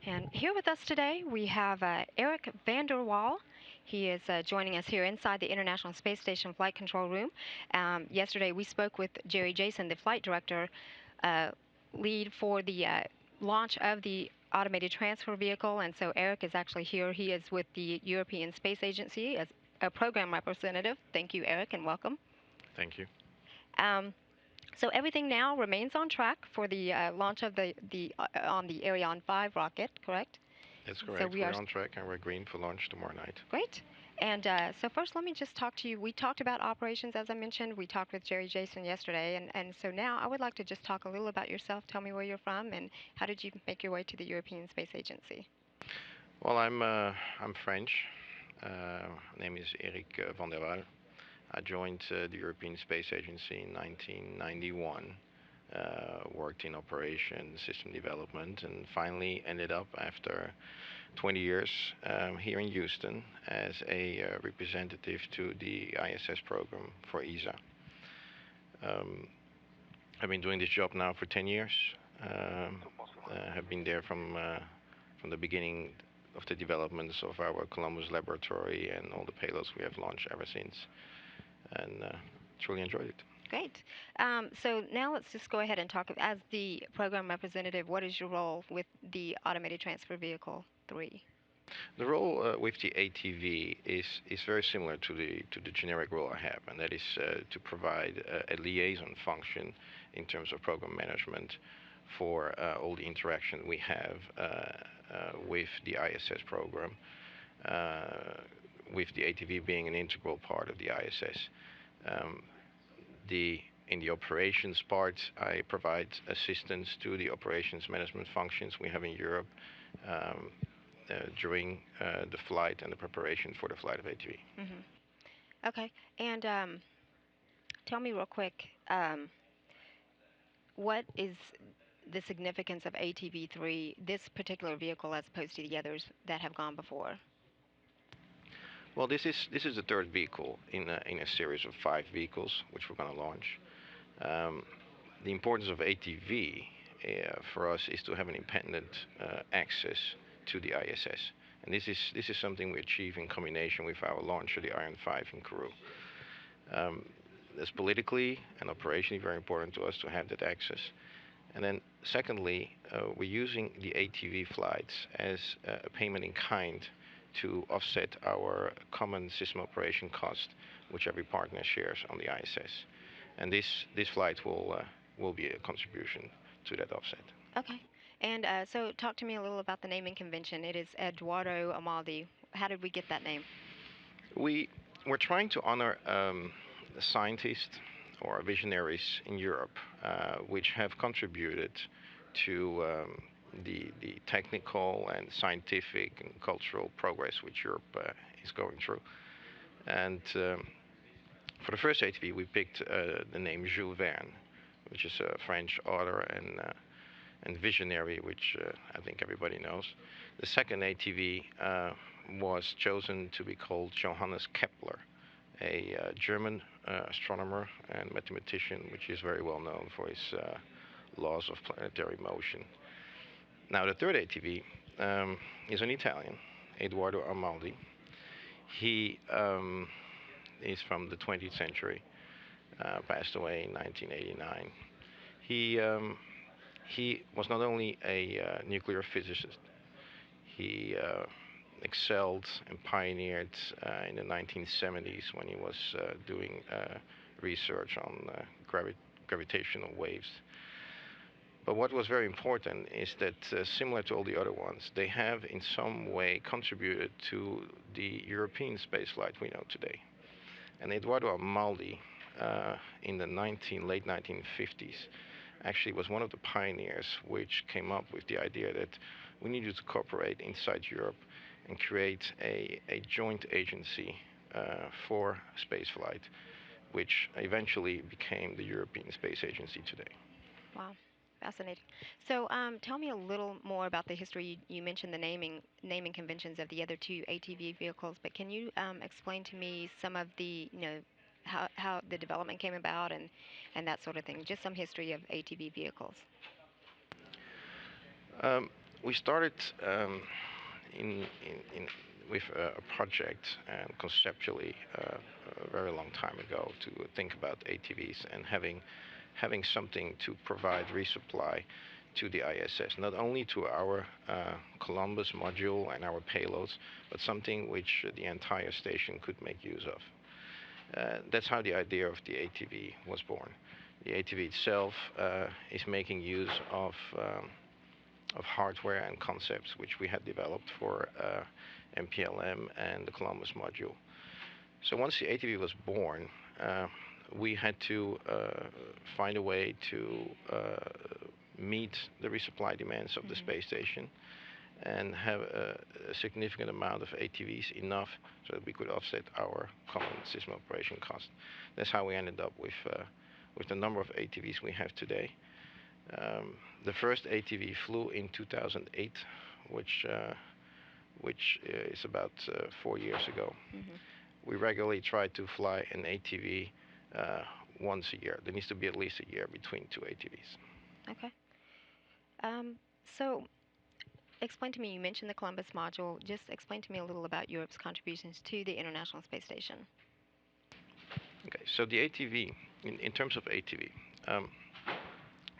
And here with us today, we have Eric van der Waal. He is joining us here inside the International Space Station Flight Control Room. Yesterday, we spoke with Jerry Jason, the flight director, uh, lead for the launch of the automated transfer vehicle. And so Eric is actually here. He is with the European Space Agency as a program representative. Thank you, Eric, and welcome. Thank you. Um, so everything now remains on track for the launch of the on the Ariane 5 rocket, correct? That's So correct. we are We're on track and we're green for launch tomorrow night. great. And so first, let me just talk to you. We talked about operations, as I mentioned. We talked with Jerry Jason yesterday, and so now I would like to just talk a little about yourself. Tell me where you're from, and how did you make your way to the European Space Agency? Well, I'm French. Name is Eric van der Waal. I joined the European Space Agency in 1991. Worked in operation, system development, and finally ended up after 20 years here in Houston as a representative to the ISS program for ESA. Um, I've been doing this job now for 10 years. Um, have been there from the beginning of the developments of our Columbus laboratory and all the payloads we have launched ever since, and truly enjoyed it. Great. So now let's just go ahead and talk. As the program representative, what is your role with the Automated Transfer Vehicle 3? The role with the ATV is very similar to the generic role I have, and that is to provide a liaison function in terms of program management for all the interaction we have with the ISS program, with the ATV being an integral part of the ISS. Um, the In the operations part, I provide assistance to the operations management functions we have in Europe um, during the flight and the preparation for the flight of ATV. Okay. And tell me real quick, what is the significance of ATV-3, this particular vehicle, as opposed to the others that have gone before? Well, this is the third vehicle in a series of 5 vehicles which we're going to launch. Um, the importance of ATV for us is to have an independent access to the ISS, and this is something we achieve in combination with our launcher, the Iron 5 in Kourou. Um, it's politically and operationally very important to us to have that access. And then, secondly, we're using the ATV flights as a payment in kind to offset our common system operation cost, which every partner shares on the ISS. And this flight will be a contribution to that offset. Okay. And so talk to me a little about the naming convention. It is Edoardo Amaldi. How did we get that name? We we're trying to honor scientists or visionaries in Europe which have contributed to the technical and scientific and cultural progress which Europe is going through. And for the first ATV, we picked the name Jules Verne, which is a French author and visionary, which I think everybody knows. The second ATV was chosen to be called Johannes Kepler, a German astronomer and mathematician, which is very well known for his laws of planetary motion. Now, the third ATV is an Italian, Edoardo Amaldi. He is from the 20th century, passed away in 1989. He he was not only a nuclear physicist, he excelled and pioneered in the 1970s when he was doing research on gravitational waves. But what was very important is that, similar to all the other ones, they have in some way contributed to the European spaceflight we know today. And Edoardo Amaldi, in the late 1950s, actually was one of the pioneers which came up with the idea that we needed to cooperate inside Europe and create a joint agency for spaceflight, which eventually became the European Space Agency today. Wow, fascinating. So tell me a little more about the history. You mentioned the naming conventions of the other two ATV vehicles, but can you explain to me some of the, how the development came about and that sort of thing? Just some history of ATV vehicles. Um, We started in with a project and conceptually a very long time ago to think about ATVs and having something to provide resupply to the ISS, not only to our Columbus module and our payloads, but something which the entire station could make use of. That's how the idea of the ATV was born. The ATV itself is making use of hardware and concepts which we had developed for MPLM and the Columbus module. So once the ATV was born, we had to find a way to meet the resupply demands of the space station and have a significant amount of ATVs, enough so that we could offset our common system operation cost. That's how we ended up with the number of ATVs we have today. The first ATV flew in 2008, which is about 4 years ago. We regularly try to fly an ATV once a year. There needs to be at least a year between two ATVs. Okay. So explain to me, you mentioned the Columbus module. Just explain to me a little about Europe's contributions to the International Space Station. Okay, so the ATV, in terms of ATV,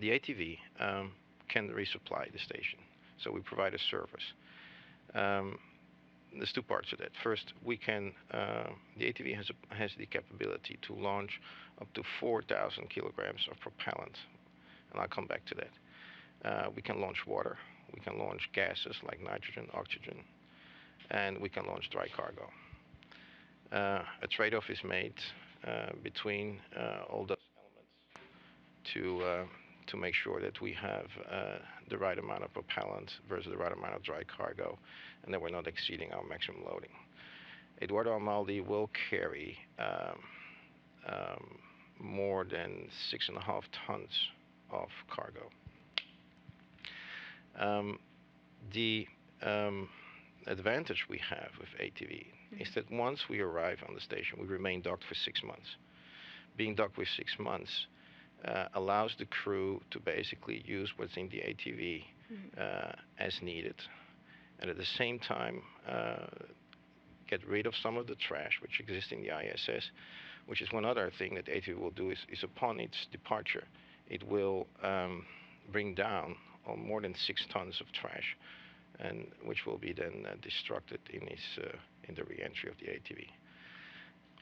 the ATV can resupply the station. So we provide a service. There's two parts to that. First, the ATV has the capability to launch up to 4,000 kilograms of propellant, and I'll come back to that. We can launch water, we can launch gases like nitrogen, oxygen, and we can launch dry cargo. A trade-off is made between all those elements to make sure that we have the right amount of propellant versus the right amount of dry cargo, and that we're not exceeding our maximum loading. Edoardo Amaldi will carry more than 6.5 tons of cargo. The advantage we have with ATV is that once we arrive on the station, we remain docked for 6 months. Being docked for 6 months allows the crew to basically use what's in the ATV as needed, and at the same time get rid of some of the trash which exists in the ISS, which is one other thing that ATV will do is upon its departure, it will bring down more than 6 tons of trash, and which will be then destructed in the re-entry of the ATV.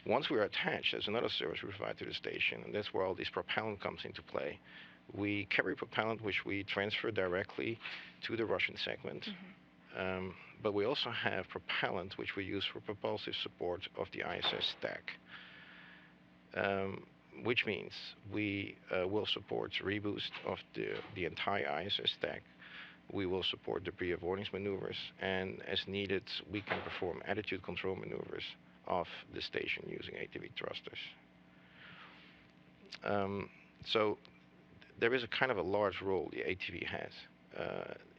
Once we're attached, there's another service we provide to the station, and that's where all this propellant comes into play. We carry propellant which we transfer directly to the Russian segment, but we also have propellant which we use for propulsive support of the ISS stack, which means we will support reboost of the entire ISS stack. We will support debris avoidance maneuvers, and as needed, we can perform attitude control maneuvers of the station using ATV thrusters. So there is a kind of a large role the ATV has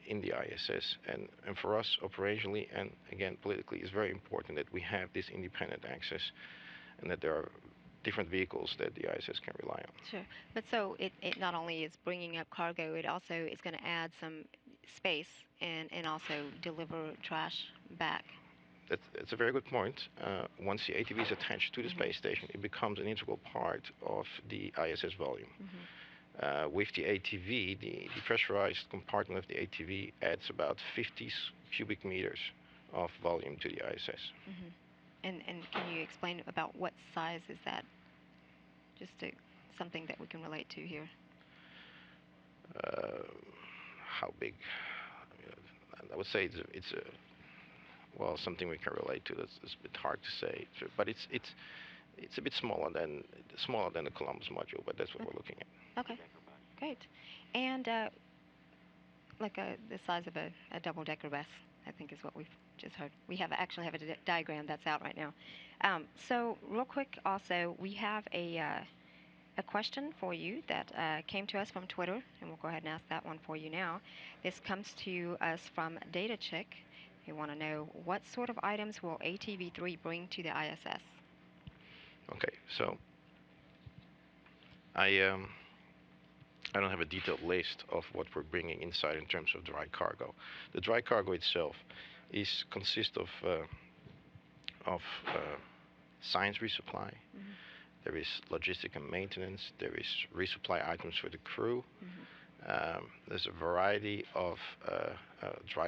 in the ISS, and for us operationally and again politically, it's very important that we have this independent access and that there are different vehicles that the ISS can rely on. Sure. But so it not only is bringing up cargo, it also is going to add some space and also deliver trash back. That's a very good point. Once the ATV is attached to the space station, it becomes an integral part of the ISS volume. With the ATV, the pressurized compartment of the ATV adds about 50 cubic meters of volume to the ISS. And can you explain about what size is that? Just something that we can relate to here. How big? I would say it's something we can relate to. It's a bit hard to say, but it's a bit smaller than the Columbus module, but that's what we're looking at. Okay, great. And the size of a double-decker bus, I think is what we've just heard. We actually have a diagram that's out right now. So real quick, also, we have a question for you that came to us from Twitter, and we'll go ahead and ask that one for you now. This comes to us from Data Chick. They want to know, what sort of items will ATV-3 bring to the ISS? Okay, so I I don't have a detailed list of what we're bringing inside in terms of dry cargo. The dry cargo itself is consists of science resupply. Mhm. There is logistic and maintenance. There is resupply items for the crew. Mhm. There's a variety of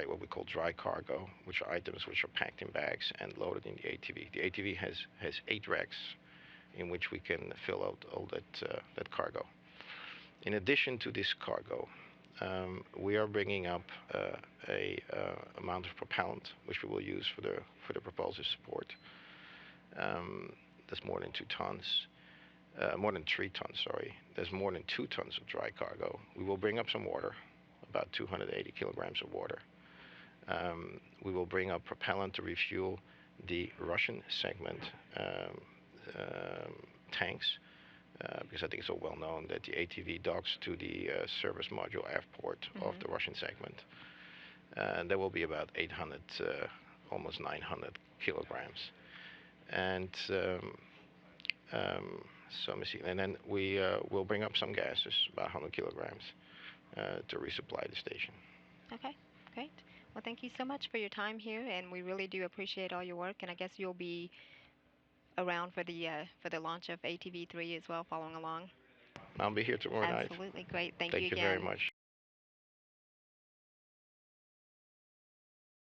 what we call dry cargo, which are items which are packed in bags and loaded in the ATV. The ATV has 8 racks in which we can fill out all that cargo. In addition to this cargo, we are bringing up a amount of propellant which we will use for the propulsive support. Um, that's more than 2 tons. More than 3 tons, sorry. There's more than 2 tons of dry cargo. We will bring up some water, about 280 kilograms of water. We will bring up propellant to refuel the Russian segment um, um, tanks, because I think it's all well known that the ATV docks to the service module aft port of Mhm. the Russian segment. And there will be about 800, almost 900 kilograms. And um, so let me see. And then we will bring up some gases, about 100 kilograms, to resupply the station. Okay, great. Well, thank you so much for your time here, and we really do appreciate all your work. And I guess you'll be around for the launch of ATV3 as well, following along. I'll be here tomorrow night. Absolutely great. Thank you Thank you very again. much.